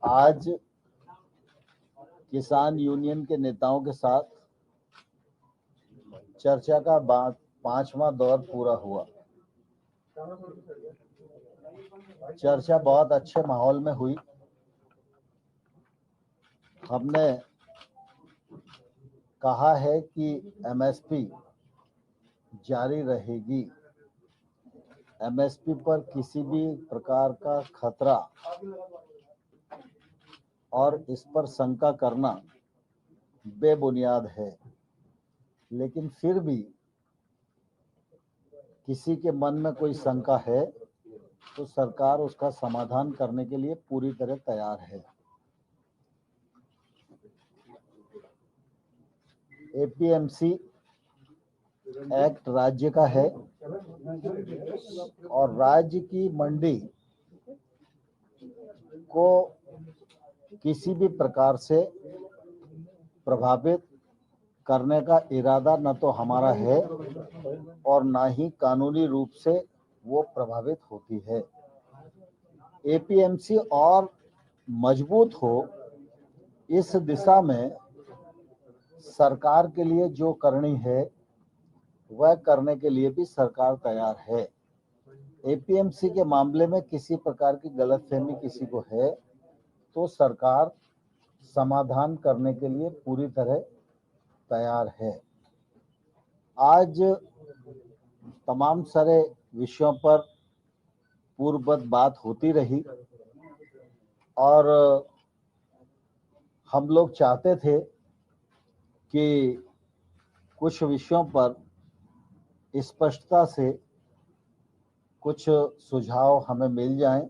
आज किसान यूनियन के नेताओं के साथ चर्चा का 5वां दौर पूरा हुआ। चर्चा बहुत अच्छे माहौल में हुई। हमने कहा है कि एमएसपी जारी रहेगी। एमएसपी पर किसी भी प्रकार का खतरा और इस पर शंका करना बेबुनियाद है, लेकिन फिर भी किसी के मन में कोई शंका है तो सरकार उसका समाधान करने के लिए पूरी तरह तैयार है। एपीएमसी एक्ट राज्य का है और राज्य की मंडी को किसी भी प्रकार से प्रभावित करने का इरादा न तो हमारा है और ना ही कानूनी रूप से वो प्रभावित होती है। एपीएमसी और मजबूत हो, इस दिशा में सरकार के लिए जो करनी है वह करने के लिए भी सरकार तैयार है। एपीएमसी के मामले में किसी प्रकार की गलतफहमी किसी को है तो सरकार समाधान करने के लिए पूरी तरह तैयार है। आज तमाम सारे विषयों पर पूर्ववत बात होती रही और हम लोग चाहते थे कि कुछ विषयों पर स्पष्टता से कुछ सुझाव हमें मिल जाएं,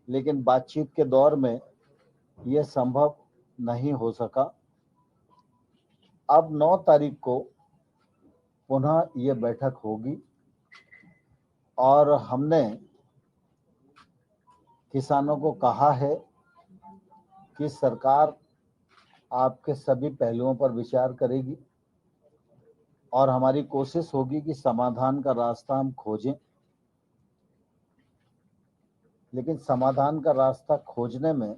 लेकिन बातचीत के दौर में यह संभव नहीं हो सका। अब 9 तारीख को पुनः ये बैठक होगी और हमने किसानों को कहा है कि सरकार आपके सभी पहलुओं पर विचार करेगी और हमारी कोशिश होगी कि समाधान का रास्ता हम खोजें, लेकिन समाधान का रास्ता खोजने में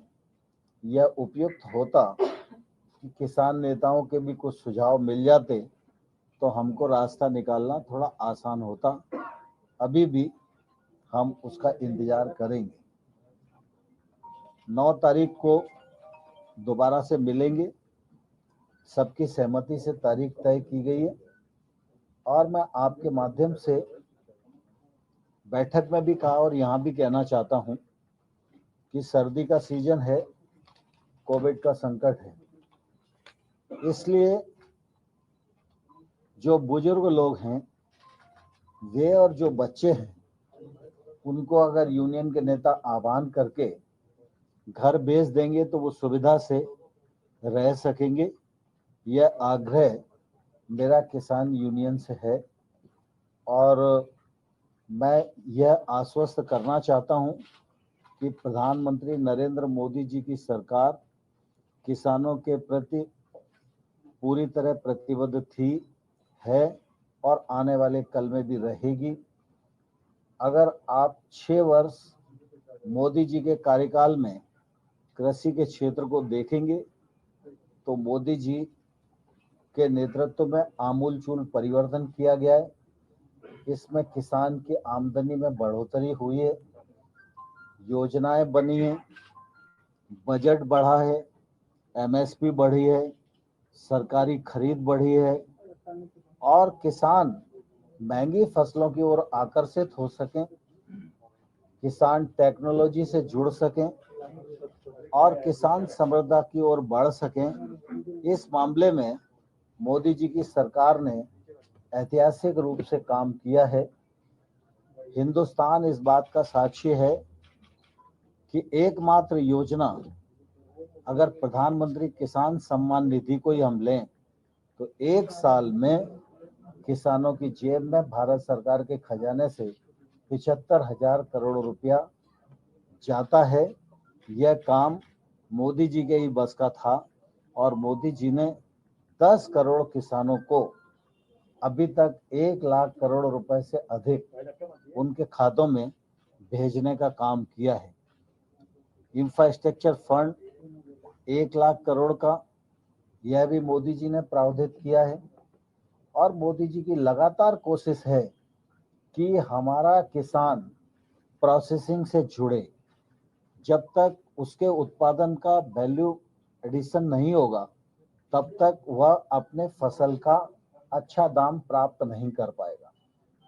यह उपयुक्त होता कि किसान नेताओं के भी कुछ सुझाव मिल जाते तो हमको रास्ता निकालना थोड़ा आसान होता। अभी भी हम उसका इंतजार करेंगे। 9 तारीख को दोबारा से मिलेंगे। सबकी सहमति से तारीख तय की गई है और मैं आपके माध्यम से बैठक में भी कहा और यहाँ भी कहना चाहता हूँ कि सर्दी का सीजन है, कोविड का संकट है, इसलिए जो बुजुर्ग लोग हैं वे और जो बच्चे हैं उनको अगर यूनियन के नेता आह्वान करके घर भेज देंगे तो वो सुविधा से रह सकेंगे। यह आग्रह मेरा किसान यूनियन से है और मैं यह आश्वस्त करना चाहता हूं कि प्रधानमंत्री नरेंद्र मोदी जी की सरकार किसानों के प्रति पूरी तरह प्रतिबद्ध थी, है और आने वाले कल में भी रहेगी। अगर आप 6 वर्ष मोदी जी के कार्यकाल में कृषि के क्षेत्र को देखेंगे तो मोदी जी के नेतृत्व में आमूलचूल परिवर्तन किया गया है। इसमें किसान की आमदनी में बढ़ोतरी हुई है, योजनाएं बनी हैं, बजट बढ़ा है, एमएसपी बढ़ी है, सरकारी खरीद बढ़ी है और किसान महंगी फसलों की ओर आकर्षित हो सकें, किसान टेक्नोलॉजी से जुड़ सकें और किसान समृद्धि की ओर बढ़ सकें। इस मामले में मोदी जी की सरकार ने ऐतिहासिक रूप से काम किया है। हिंदुस्तान इस बात का साक्षी है कि एकमात्र योजना अगर प्रधानमंत्री किसान सम्मान निधि को ही हम लें तो 1 साल में किसानों की जेब में भारत सरकार के खजाने से 75,000 करोड़ रुपया जाता है। यह काम मोदी जी के ही बस का था और मोदी जी ने 10 करोड़ किसानों को अभी तक 1 लाख करोड़ रुपए से अधिक उनके खातों में भेजने का काम किया है। इंफ्रास्ट्रक्चर फंड 1,00,000 करोड़ का, यह भी मोदी जी ने प्रावधान किया है। और मोदी जी की लगातार कोशिश है कि हमारा किसान प्रोसेसिंग से जुड़े। जब तक उसके उत्पादन का वैल्यू एडिशन नहीं होगा तब तक वह अपने फसल का अच्छा दाम प्राप्त नहीं कर पाएगा।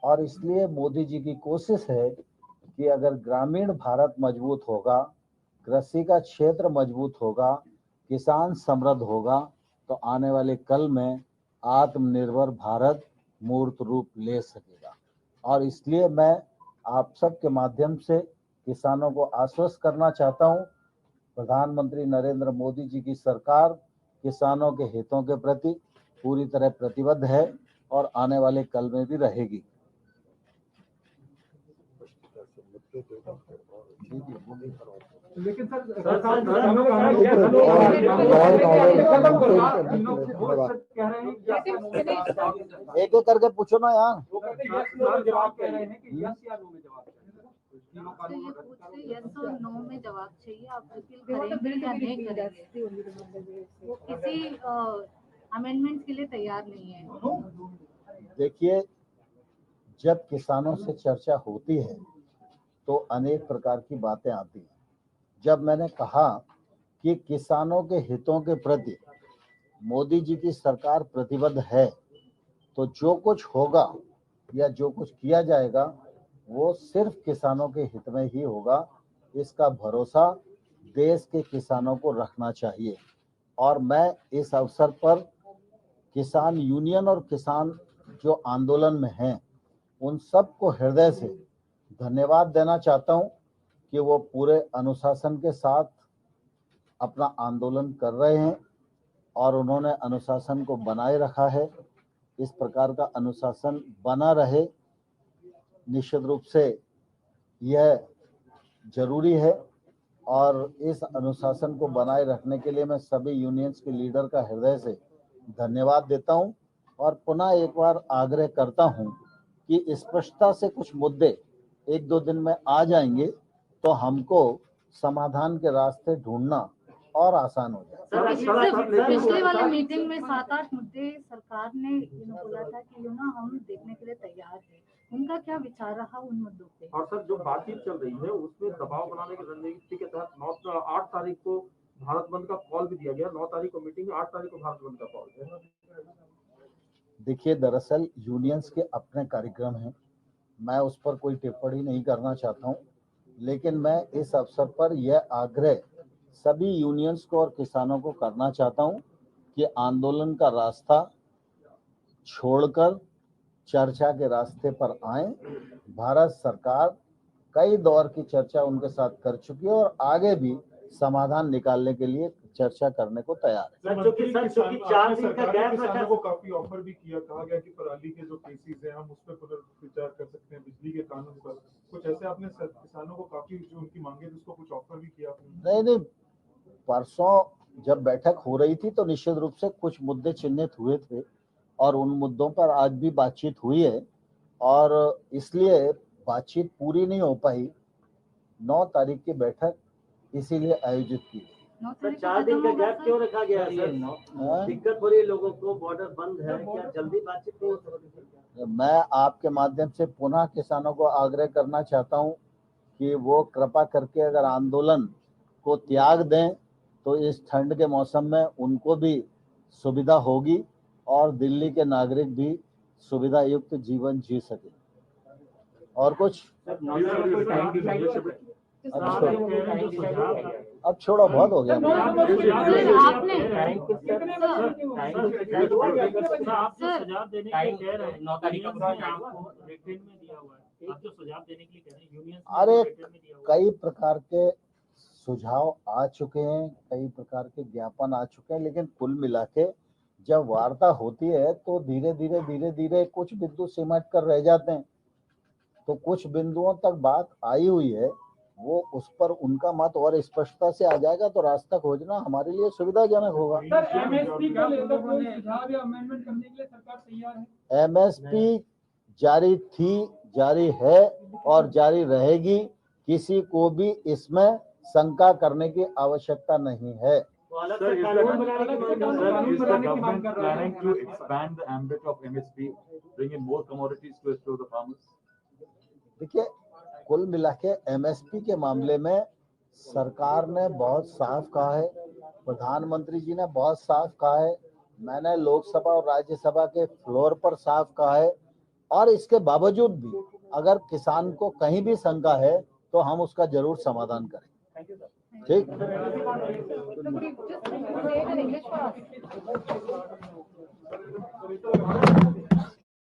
और इसलिए मोदी जी की कोशिश है कि अगर ग्रामीण भारत मजबूत होगा, कृषि का क्षेत्र मजबूत होगा, किसान समृद्ध होगा, तो आने वाले कल में आत्मनिर्भर भारत मूर्त रूप ले सकेगा। और इसलिए मैं आप सबके माध्यम से किसानों को आश्वस्त करना चाहता हूं, प्रधानमंत्री नरेंद्र मोदी जी की सरकार किसानों के हितों के प्रति पूरी तरह प्रतिबद्ध है और आने वाले कल में भी रहेगी। लेकिन सर एक एक करके पूछो ना यार। जवाब कह रहे हैं कि यस या नो में जवाब यस और नो में जवाब चाहिए। आप अपील करेंगे या नहीं करेंगे? वो किसी अमेंडमेंट के लिए तैयार नहीं है। देखिए, जब किसानों से चर्चा होती है तो अनेक प्रकार की बातें आती हैं। जब मैंने कहा कि किसानों के हितों के प्रति मोदी जी की सरकार प्रतिबद्ध है, तो जो कुछ होगा या जो कुछ किया जाएगा वो सिर्फ किसानों के हित में ही होगा। इसका भरोसा देश के किसानों को रखना चाहिए। और मैं इस अवसर पर किसान यूनियन और किसान जो आंदोलन में हैं उन सबको हृदय से धन्यवाद देना चाहता हूं कि वो पूरे अनुशासन के साथ अपना आंदोलन कर रहे हैं और उन्होंने अनुशासन को बनाए रखा है। इस प्रकार का अनुशासन बना रहे, निश्चित रूप से यह जरूरी है। और इस अनुशासन को बनाए रखने के लिए मैं सभी यूनियंस के लीडर का हृदय से धन्यवाद देता हूं और पुनः एक बार आग्रह करता हूं कि स्पष्टता से कुछ मुद्दे 1-2 दिन में आ जाएंगे तो हमको समाधान के रास्ते ढूंढना और आसान हो जाए। पिछले वाले मीटिंग में 7-8 मुद्दे सरकार ने बोला था कि हम देखने के लिए तैयार हैं। उनका क्या विचार रहा उन मुद्दों पे? और सर, जो बातचीत चल रही है उसमें दबाव बनाने की रणनीति के तहत 8 तारीख को भारत बंद का कॉल भी दिया गया। 9 तारीख को मीटिंग, 8 तारीख को भारत बंद का कॉल है। देखिए, दरअसल यूनियंस के अपने कार्यक्रम हैं, मैं उस पर कोई टिप्पणी नहीं करना चाहता हूं, लेकिन मैं इस अवसर पर यह आग्रह सभी यूनियंस को और किसानों को करना चाहता हूं कि आंदोलन का रास्ता छोड़कर चर्चा के रास्ते पर आए। भारत सरकार कई दौर की चर्चा उनके साथ कर चुकी है और आगे भी समाधान निकालने के लिए चर्चा करने को तैयार है। किसानों को काफी ऑफर भी किया, कहा गया कि पराली के जो केसेस हैं हम उस पर पुनर्विचार कर सकते हैं, बिजली के कानून पर कुछ ऐसे आपने किसानों को काफी जो उनकी मांगे थी उसको कुछ ऑफर भी किया आपने? नहीं, परसों जब बैठक हो रही थी तो निश्चित रूप से कुछ मुद्दे चिन्हित हुए थे और उन मुद्दों पर आज भी बातचीत हुई है और इसलिए बातचीत पूरी नहीं हो पाई। 9 तारीख की बैठक इसीलिए आयोजित की। 4 दिन का गैप क्यों रखा गया है? दिक्कत हो रही है लोगों को, बॉर्डर बंद है, क्या जल्दी बातचीत नहीं हो सकती? मैं आपके माध्यम से पुनः किसानों को आग्रह करना चाहता हूं कि वो कृपा करके अगर आंदोलन को त्याग दें तो इस ठंड के मौसम में उनको भी सुविधा होगी और दिल्ली के नागरिक भी सुविधा युक्त जीवन जी सके। और कुछ अब छोड़ो, बहुत हो गया। अरे कई प्रकार के सुझाव आ चुके हैं, कई प्रकार के ज्ञापन आ चुके हैं, लेकिन कुल मिला के जब वार्ता होती है तो धीरे धीरे कुछ बिंदु सिमट कर रह जाते हैं। तो कुछ बिंदुओं तक बात आई हुई है, वो उस पर उनका मत और स्पष्टता से आ जाएगा तो रास्ता खोजना हमारे लिए सुविधाजनक होगा। एमएसपी जारी थी, जारी है और जारी रहेगी। किसी को भी इसमें शंका करने की आवश्यकता नहीं है। वो अलग Sir, से is कानून the, बनाने की मांग कर sir, रहे is हैं। the government planning to expand the ambit of MSP, bring in more commodities to assure the farmers? देखिए, कुल मिला के एमएसपी के मामले में सरकार ने बहुत साफ कहा है, प्रधानमंत्री जी ने बहुत साफ कहा है, मैंने लोकसभा और राज्यसभा के फ्लोर पर साफ कहा है, और इसके बावजूद भी अगर किसान को कहीं भी शंका है तो हम उसका जरूर समाधान करेंगे। ठीक। Just say it in English for us.